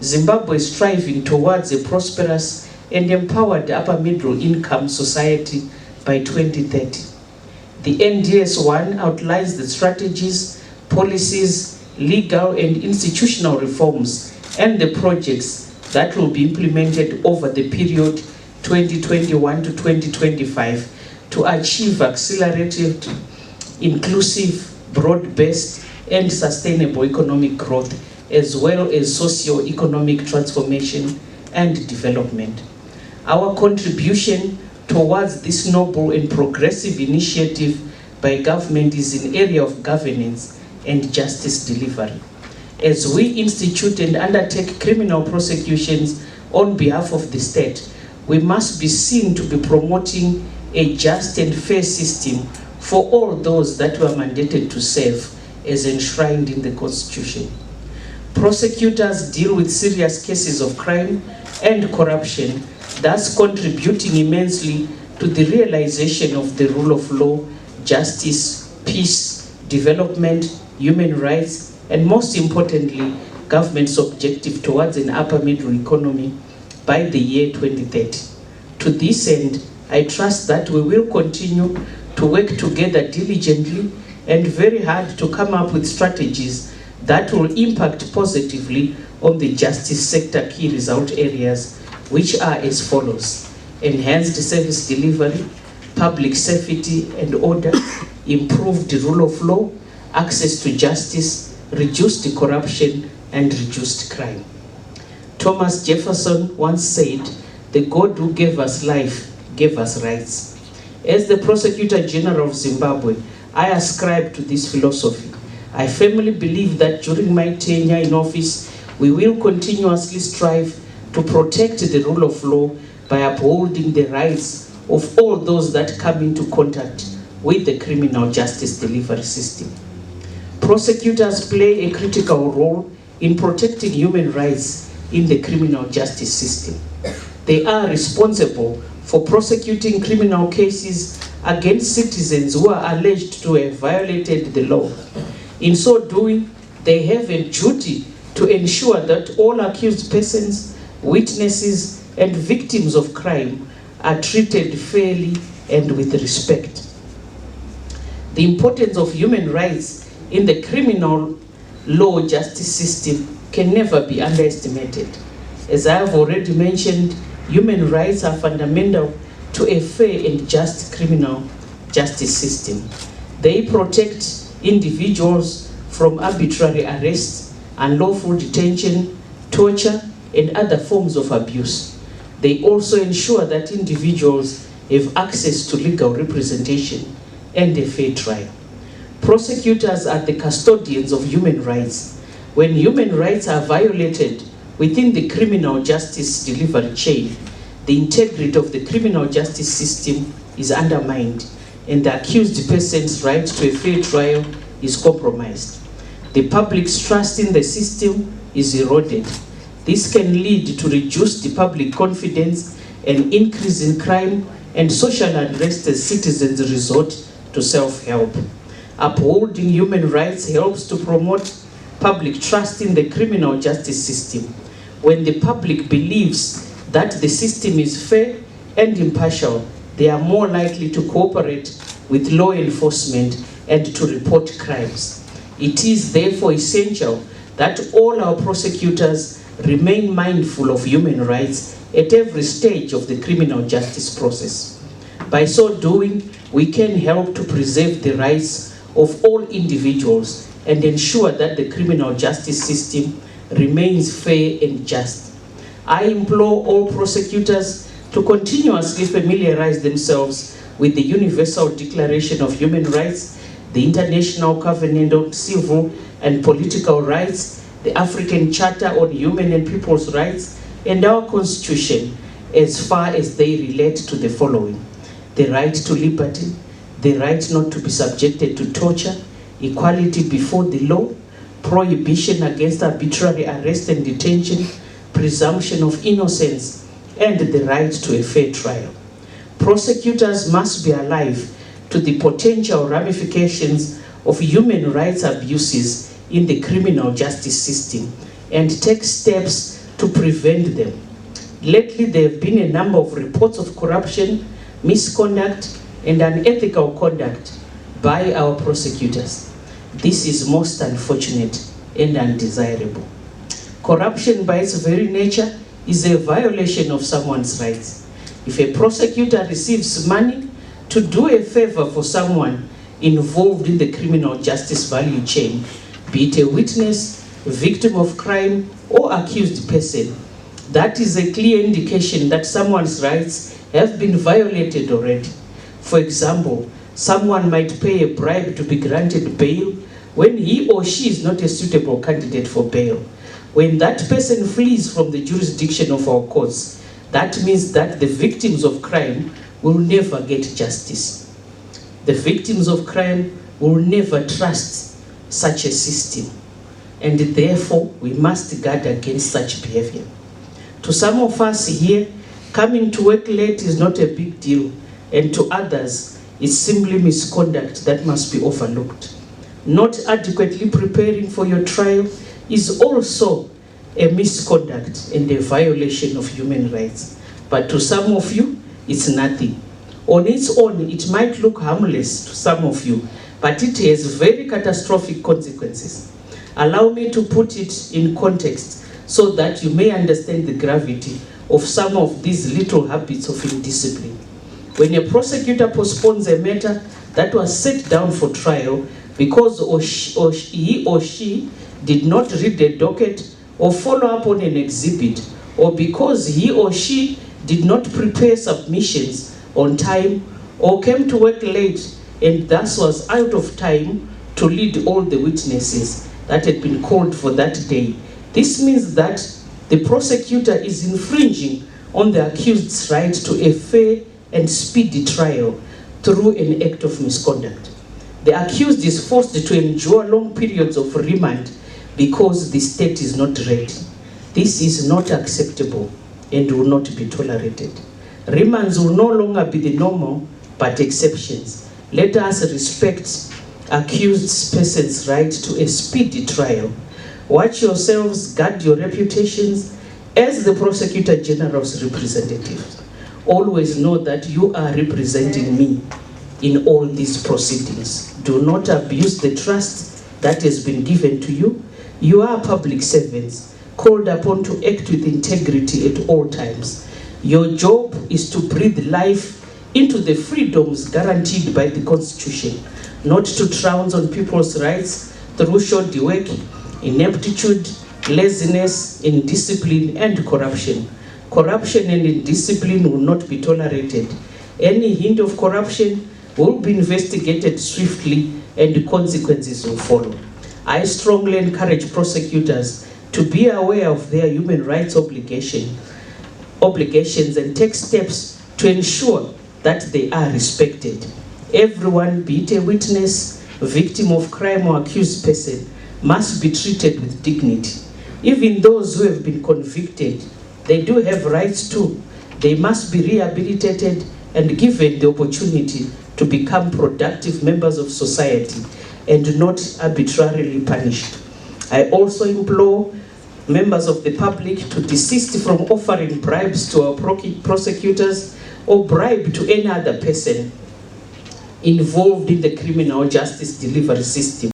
Zimbabwe is striving towards a prosperous and empowered upper middle income society by 2030. The NDS-1 outlines the strategies, policies, legal and institutional reforms, and the projects that will be implemented over the period 2021 to 2025 to achieve accelerated, inclusive, broad-based, and sustainable economic growth, as well as socio-economic transformation and development. Our contribution towards this noble and progressive initiative by government is in area of governance and justice delivery. As we institute and undertake criminal prosecutions on behalf of the state, we must be seen to be promoting a just and fair system for all those that were mandated to serve as enshrined in the Constitution. Prosecutors deal with serious cases of crime and corruption, thus contributing immensely to the realization of the rule of law, justice, peace, development, human rights, and most importantly, government's objective towards an upper middle economy by the year 2030. To this end, I trust that we will continue to work together diligently and very hard to come up with strategies that will impact positively on the justice sector key result areas, which are as follows: enhanced service delivery, public safety and order, improved rule of law, access to justice, reduced corruption, and reduced crime. Thomas Jefferson once said, "The God who gave us life gave us rights." As the Prosecutor General of Zimbabwe, I ascribe to this philosophy. I firmly believe that during my tenure in office, we will continuously strive to protect the rule of law by upholding the rights of all those that come into contact with the criminal justice delivery system. Prosecutors play a critical role in protecting human rights in the criminal justice system. They are responsible for prosecuting criminal cases against citizens who are alleged to have violated the law. In so doing, they have a duty to ensure that all accused persons, witnesses, and victims of crime are treated fairly and with respect. The importance of human rights in the criminal law justice system can never be underestimated. As I have already mentioned, human rights are fundamental to a fair and just criminal justice system. They protect individuals from arbitrary arrest, unlawful detention, torture, and other forms of abuse. They also ensure that individuals have access to legal representation and a fair trial. Prosecutors are the custodians of human rights. When human rights are violated within the criminal justice delivery chain, the integrity of the criminal justice system is undermined, and the accused person's right to a fair trial is compromised. The public's trust in the system is eroded. This can lead to reduced public confidence, an increase in crime, and social unrest as citizens resort to self-help. Upholding human rights helps to promote public trust in the criminal justice system. When the public believes that the system is fair and impartial, they are more likely to cooperate with law enforcement and to report crimes. It is therefore essential that all our prosecutors remain mindful of human rights at every stage of the criminal justice process. By so doing, we can help to preserve the rights of all individuals and ensure that the criminal justice system remains fair and just. I implore all prosecutors to continuously familiarize themselves with the Universal Declaration of Human Rights, the International Covenant on Civil and Political Rights, the African Charter on Human and People's Rights, and our Constitution as far as they relate to the following: the right to liberty, the right not to be subjected to torture, equality before the law, prohibition against arbitrary arrest and detention, presumption of innocence, and the right to a fair trial. Prosecutors must be alive to the potential ramifications of human rights abuses in the criminal justice system and take steps to prevent them. Lately, there have been a number of reports of corruption, misconduct, and unethical conduct by our prosecutors. This is most unfortunate and undesirable. Corruption by its very nature is a violation of someone's rights. If a prosecutor receives money to do a favor for someone involved in the criminal justice value chain, be it a witness, victim of crime, or accused person, that is a clear indication that someone's rights have been violated already. For example, someone might pay a bribe to be granted bail when he or she is not a suitable candidate for bail. When that person flees from the jurisdiction of our courts, that means that the victims of crime will never get justice. The victims of crime will never trust such a system, and therefore we must guard against such behavior. To some of us here, coming to work late is not a big deal, and to others, it's simply misconduct that must be overlooked. Not adequately preparing for your trial is also a misconduct and a violation of human rights. But to some of you, it's nothing. On its own, it might look harmless to some of you, but it has very catastrophic consequences. Allow me to put it in context so that you may understand the gravity of some of these little habits of indiscipline. When a prosecutor postpones a matter that was set down for trial because he or she did not read the docket or follow up on an exhibit, or because he or she did not prepare submissions on time, or came to work late and thus was out of time to lead all the witnesses that had been called for that day, this means that the prosecutor is infringing on the accused's right to a fair and speedy trial through an act of misconduct. The accused is forced to endure long periods of remand because the state is not ready. This is not acceptable and will not be tolerated. Remands will no longer be the normal, but exceptions. Let us respect accused person's right to a speedy trial. Watch yourselves, guard your reputations as the Prosecutor General's representatives. Always know that you are representing me in all these proceedings. Do not abuse the trust that has been given to you. You are public servants, called upon to act with integrity at all times. Your job is to breathe life into the freedoms guaranteed by the Constitution, not to trounce on people's rights through shoddy work, ineptitude, laziness, indiscipline, and corruption. Corruption and indiscipline will not be tolerated. Any hint of corruption will be investigated swiftly and consequences will follow. I strongly encourage prosecutors to be aware of their human rights obligations and take steps to ensure that they are respected. Everyone, be it a witness, victim of crime, or accused person, must be treated with dignity. Even those who have been convicted, they do have rights too. They must be rehabilitated and given the opportunity to become productive members of society and not arbitrarily punished. I also implore members of the public to desist from offering bribes to our prosecutors or bribe to any other person involved in the criminal justice delivery system.